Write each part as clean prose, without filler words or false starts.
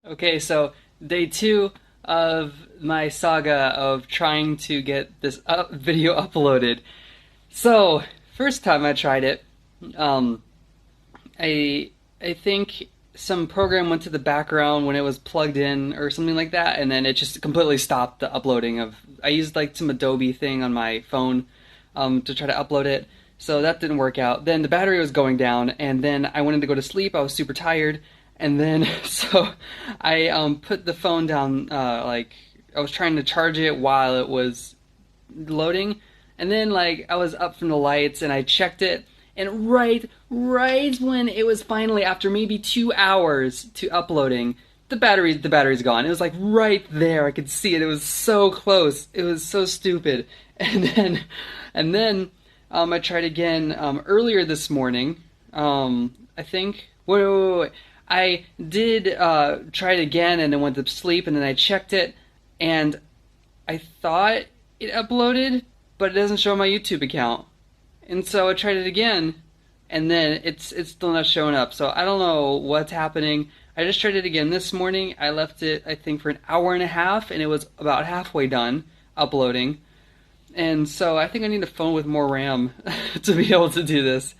Okay, so day two of my saga of trying to get this video uploaded. So, first time I tried it, um, I think some program went to the background when it was plugged in or something like that, and then it just completely stopped the uploading of. I used like some Adobe thing on my phone to try to upload it, so that didn't work out. Then the battery was going down, and then I wanted to go to sleep. I was super tired, and then so I put the phone down. Like I was trying to charge it while it was loading, and then like I was up from the lights and I checked it, and right when it was finally after maybe 2 hours to uploading, the battery's gone. It was like right there. I could see it. It was so close. It was so stupid. And then I tried again earlier this morning. I think. Wait. I did try it again and then went to sleep, and then I checked it, and I thought it uploaded, but it doesn't show my YouTube account. And so I tried it again, and then it's still not showing up. So I don't know what's happening. I just tried it again this morning. I left it, I think, for an hour and a half, and it was about halfway done uploading. And so I think I need a phone with more RAM to be able to do this.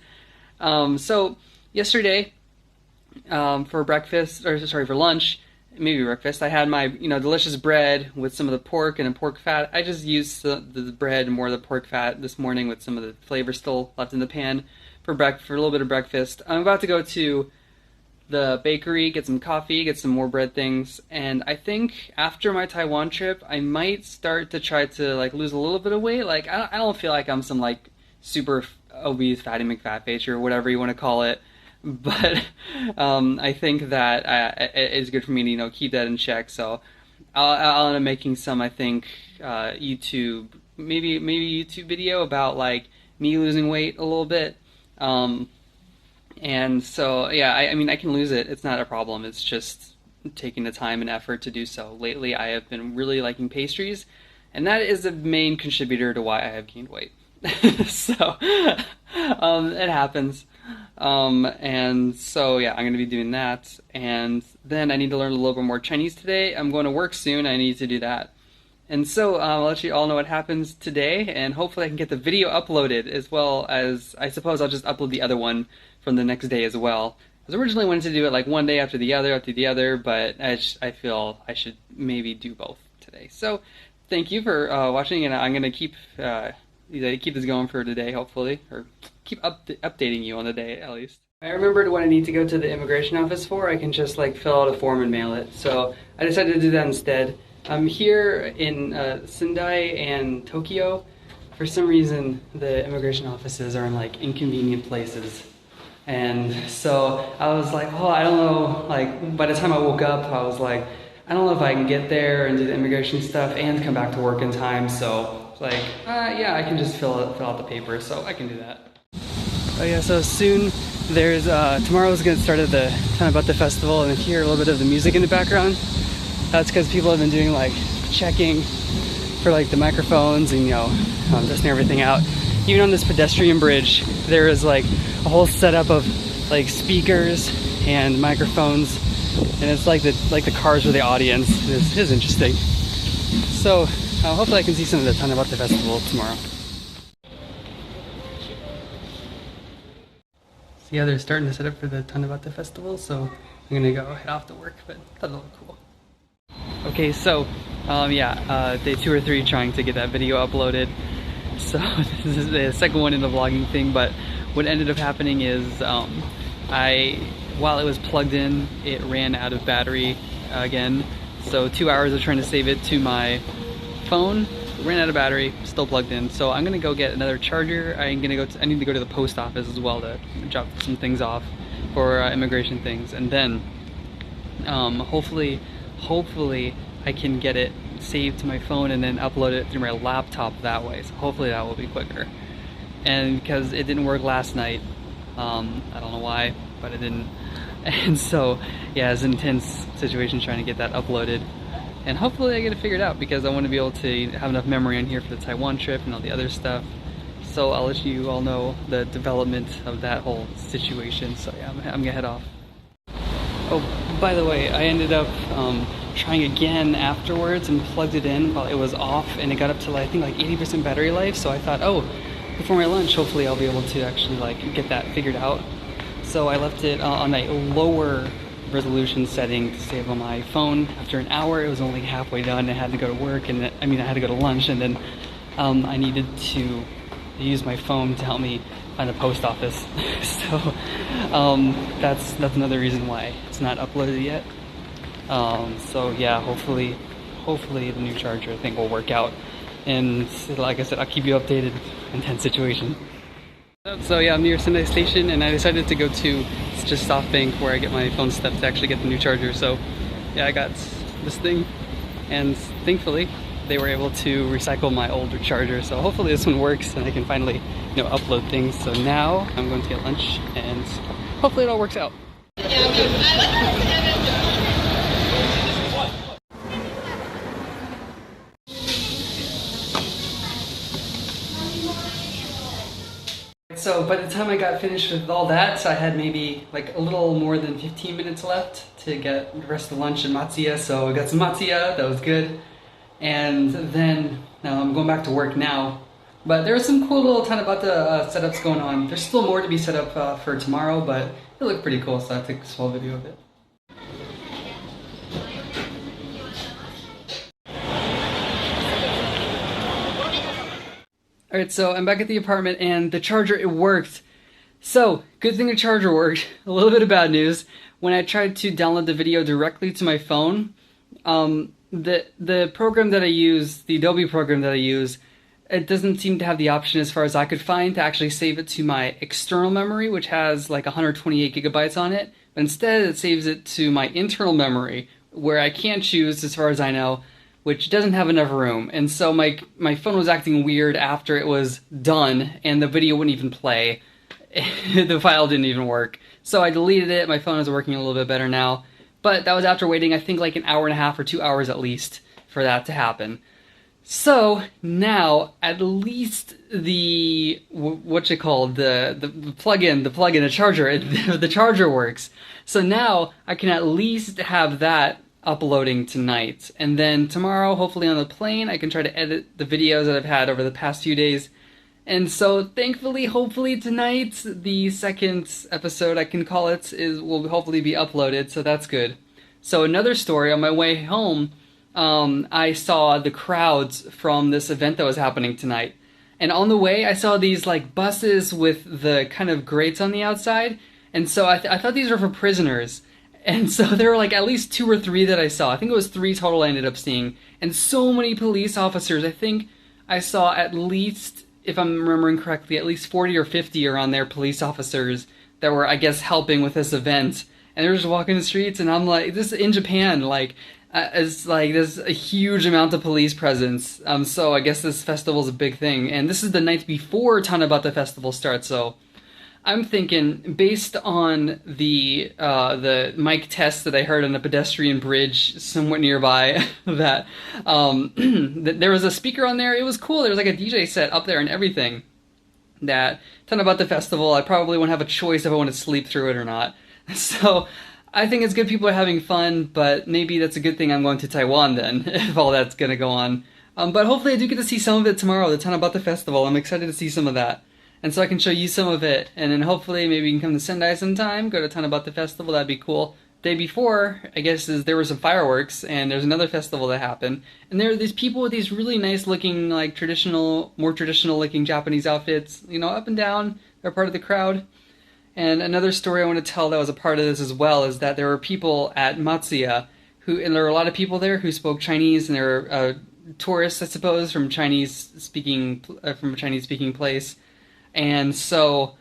So yesterday, for breakfast, or sorry, for lunch, maybe breakfast, I had my delicious bread with some of the pork and a pork fat. I just used the bread and more of the pork fat this morning with some of the flavor still left in the pan for for a little bit of breakfast. I'm about to go to the bakery, get some coffee, get some more bread things, and I think after my Taiwan trip, I might start to try to like lose a little bit of weight. Like I don't feel like I'm some like super obese fatty McFatface or whatever you want to call it, but I think that it's good for me to keep that in check. So I'll end up making some, I think, YouTube, maybe YouTube video about like me losing weight a little bit. And so yeah, I mean I can lose it. It's not a problem. It's just taking the time and effort to do so. Lately, I have been really liking pastries, and that is the main contributor to why I have gained weight. So it happens. And so yeah, I'm gonna be doing that, and then I need to learn a little bit more Chinese today. I'm going to work soon. I need to do that, and so I'll let you all know what happens today, and hopefully I can get the video uploaded, as well as I suppose I'll just upload the other one from the next day as well. I was originally wanted to do it like one day after the other, but I feel I should maybe do both today. So thank you for watching, and I'm gonna keep this going for today, hopefully, or keep updating you on the day at least. I remembered what I need to go to the immigration office for. I can just like fill out a form and mail it. So I decided to do that instead. I'm here in Sendai and Tokyo. For some reason, the immigration offices are in like inconvenient places. And so I was like, oh, I don't know, like by the time I woke up, I was like, I don't know if I can get there and do the immigration stuff and come back to work in time. So it's like, yeah, I can just fill out the paper, so I can do that. Oh yeah, so soon there's, tomorrow's gonna start at the Tanabata Festival, and hear a little bit of the music in the background. That's because people have been doing like checking for like the microphones and testing everything out. Even on this pedestrian bridge, there is like a whole setup of like speakers and microphones, and it's like the cars for the audience. It is interesting. So hopefully I can see some of the Tanabata Festival tomorrow. So yeah, they're starting to set up for the Tanabata Festival, so I'm gonna go head off to work, but that'll look cool. Okay, so day 2 or 3 trying to get that video uploaded. So this is the second one in the vlogging thing, but what ended up happening is while it was plugged in, it ran out of battery again. So 2 hours of trying to save it to my phone, ran out of battery, still plugged in. So I'm gonna go get another charger. I need to go to the post office as well to drop some things off for immigration things, and then hopefully I can get it saved to my phone and then upload it through my laptop that way. So hopefully that will be quicker. And because it didn't work last night, I don't know why, but it didn't. And so yeah, it's an intense situation trying to get that uploaded. And hopefully I get it figured out, because I want to be able to have enough memory on here for the Taiwan trip and all the other stuff. So I'll let you all know the development of that whole situation. So yeah, I'm gonna head off. Oh, by the way, I ended up trying again afterwards and plugged it in while it was off, and it got up to I think like 80% battery life. So I thought, oh, before my lunch, hopefully I'll be able to actually like get that figured out. So I left it on a lower resolution setting to save on my phone. After an hour, it was only halfway done. I had to go to work, and I had to go to lunch, and then I needed to use my phone to help me find the post office. So that's another reason why it's not uploaded yet. So yeah, hopefully the new charger thing will work out. And like I said, I'll keep you updated in tense situation. So yeah, I'm near Sendai Station, and I decided to go to just SoftBank where I get my phone stuff to actually get the new charger. So yeah, I got this thing, and thankfully they were able to recycle my older charger. So hopefully this one works and I can finally, upload things. So now I'm going to get lunch, and hopefully it all works out. So by the time I got finished with all that, so I had maybe like a little more than 15 minutes left to get the rest of the lunch in Matsuya. So I got some Matsuya, that was good. And then I'm going back to work now. But there was some cool little Tanabata setups going on. There's still more to be set up for tomorrow, but it looked pretty cool, so I took a small video of it. Alright, so I'm back at the apartment, and the charger, it worked. So, good thing the charger worked. A little bit of bad news. When I tried to download the video directly to my phone, the program that I use, the Adobe program that I use, it doesn't seem to have the option, as far as I could find, to actually save it to my external memory, which has like 128 gigabytes on it. But instead, it saves it to my internal memory, where I can't choose, as far as I know, which doesn't have enough room. And so my phone was acting weird after it was done, and the video wouldn't even play. The file didn't even work. So I deleted it. My phone is working a little bit better now. But that was after waiting, I think, like an hour and a half or 2 hours at least for that to happen. So now, at least the the plug-in, the charger, the charger works. So now I can at least have that uploading tonight, and then tomorrow, hopefully on the plane, I can try to edit the videos that I've had over the past few days. And so thankfully, hopefully tonight, the second episode, I can call it, will hopefully be uploaded, so that's good. So another story, on my way home, I saw the crowds from this event that was happening tonight. And on the way, I saw these like buses with the kind of grates on the outside, and so I thought these were for prisoners. And so there were like at least 2 or 3 that I saw. I think it was 3 total I ended up seeing. And so many police officers. I think I saw at least, if I'm remembering correctly, at least 40 or 50 around there police officers that were, I guess, helping with this event. And they were just walking the streets, and I'm like, this is in Japan, it's like there's a huge amount of police presence. So I guess this festival is a big thing. And this is the night before Tanabata Festival starts, so I'm thinking, based on the mic test that I heard on a pedestrian bridge somewhat nearby, that there was a speaker on there. It was cool. There was like a DJ set up there and everything. That Tanabata Festival, I probably won't have a choice if I want to sleep through it or not. So I think it's good people are having fun, but maybe that's a good thing I'm going to Taiwan then, if all that's going to go on. But hopefully I do get to see some of it tomorrow, the Tanabata Festival. I'm excited to see some of that. And so I can show you some of it, and then hopefully maybe you can come to Sendai sometime, go to Tanabata Festival, that'd be cool. Day before, I guess, there were some fireworks, and there's another festival that happened. And there are these people with these really nice looking, like more traditional looking Japanese outfits, up and down. They're part of the crowd. And another story I want to tell that was a part of this as well is that there were people at Matsuya and there were a lot of people there who spoke Chinese, and there were tourists, I suppose, from a Chinese-speaking place. And so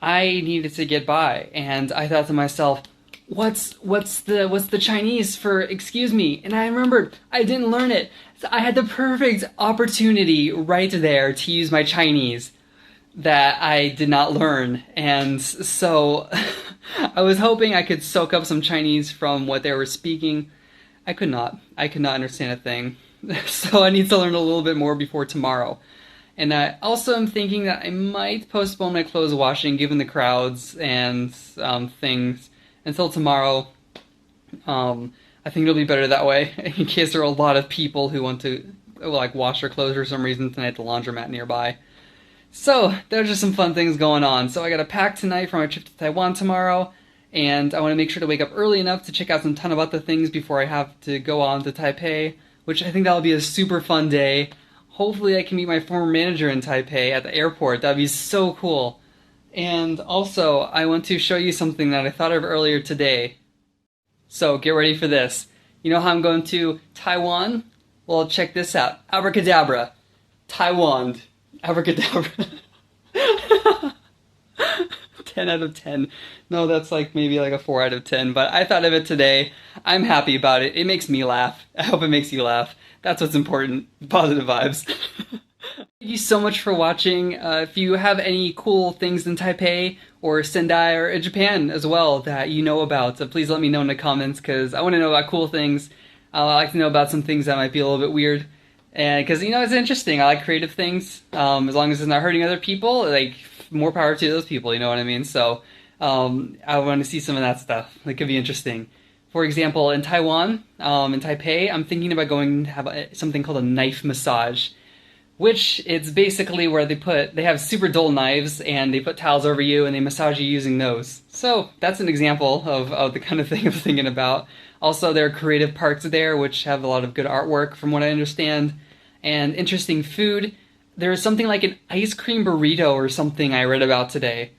I needed to get by, and I thought to myself, what's the Chinese for excuse me? And I remembered I didn't learn it. So I had the perfect opportunity right there to use my Chinese that I did not learn. And so I was hoping I could soak up some Chinese from what they were speaking. I could not. I could not understand a thing. So I need to learn a little bit more before tomorrow. And I also am thinking that I might postpone my clothes washing, given the crowds and things, until tomorrow. I think it'll be better that way in case there are a lot of people who want to like wash their clothes for some reason tonight at the laundromat nearby. So there's just some fun things going on. So I got to pack tonight for my trip to Taiwan tomorrow, and I want to make sure to wake up early enough to check out some ton of other things before I have to go on to Taipei, which I think that'll be a super fun day. Hopefully I can meet my former manager in Taipei at the airport. That'd be so cool. And also, I want to show you something that I thought of earlier today. So get ready for this. You know how I'm going to Taiwan? Well, check this out. Abracadabra. Taiwan. Abracadabra. 10 out of 10. No, that's like maybe like a 4 out of 10, but I thought of it today. I'm happy about it. It makes me laugh. I hope it makes you laugh. That's what's important. Positive vibes. Thank you so much for watching. If you have any cool things in Taipei or Sendai or Japan as well that you know about, please let me know in the comments, because I want to know about cool things. I like to know about some things that might be a little bit weird. And because, you know, it's interesting. I like creative things. As long as it's not hurting other people, like, more power to those people, you know what I mean? So I want to see some of that stuff. It could be interesting. For example, in Taiwan, in Taipei, I'm thinking about going to have something called a knife massage, which it's basically where they have super dull knives and they put towels over you and they massage you using those. So that's an example of the kind of thing I'm thinking about. Also, there are creative parks there which have a lot of good artwork from what I understand, and interesting food. There's something like an ice cream burrito or something I read about today,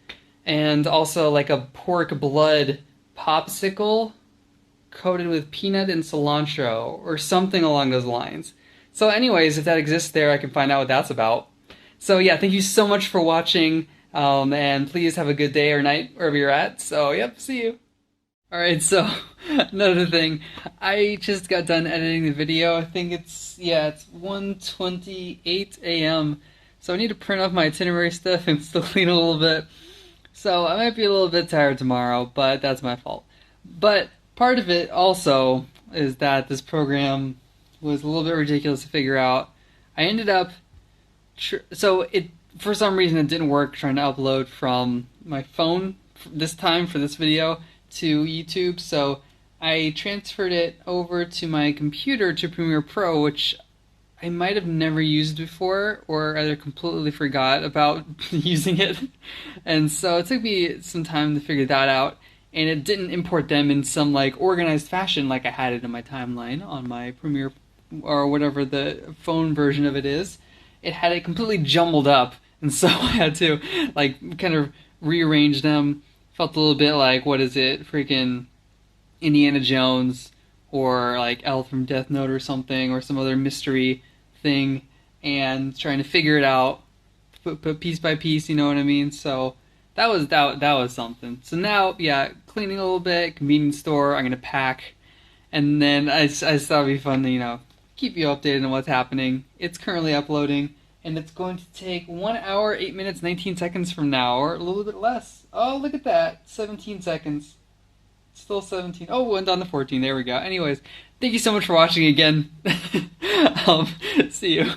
and also like a pork blood popsicle coated with peanut and cilantro or something along those lines. So anyways, if that exists there, I can find out what that's about. So yeah, thank you so much for watching, and please have a good day or night wherever you're at. So yep, see you. Alright, so another thing, I just got done editing the video. I think it's 1:28 a.m. So I need to print off my itinerary stuff and still clean a little bit. So I might be a little bit tired tomorrow, but that's my fault. But part of it also is that this program was a little bit ridiculous to figure out. I ended up, for some reason it didn't work trying to upload from my phone this time for this video to YouTube, so I transferred it over to my computer to Premiere Pro, which I might have never used before or either completely forgot about using it. And so it took me some time to figure that out, and it didn't import them in some like organized fashion like I had it in my timeline on my Premiere or whatever the phone version of it is. It had it completely jumbled up, and so I had to like kind of rearrange them. Felt a little bit like, what is it, freaking Indiana Jones or like L from Death Note or something, or some other mystery thing, and trying to figure it out, put piece by piece, you know what I mean? So that was something. So now, yeah, cleaning a little bit, convenience store, I'm gonna pack, and then I thought it'd be fun to, you know, keep you updated on what's happening. It's currently uploading, and it's going to take 1 hour, 8 minutes, 19 seconds from now, or a little bit less. Oh, look at that. 17 seconds. Still 17. Oh, went down to 14. There we go. Anyways, thank you so much for watching again. See you.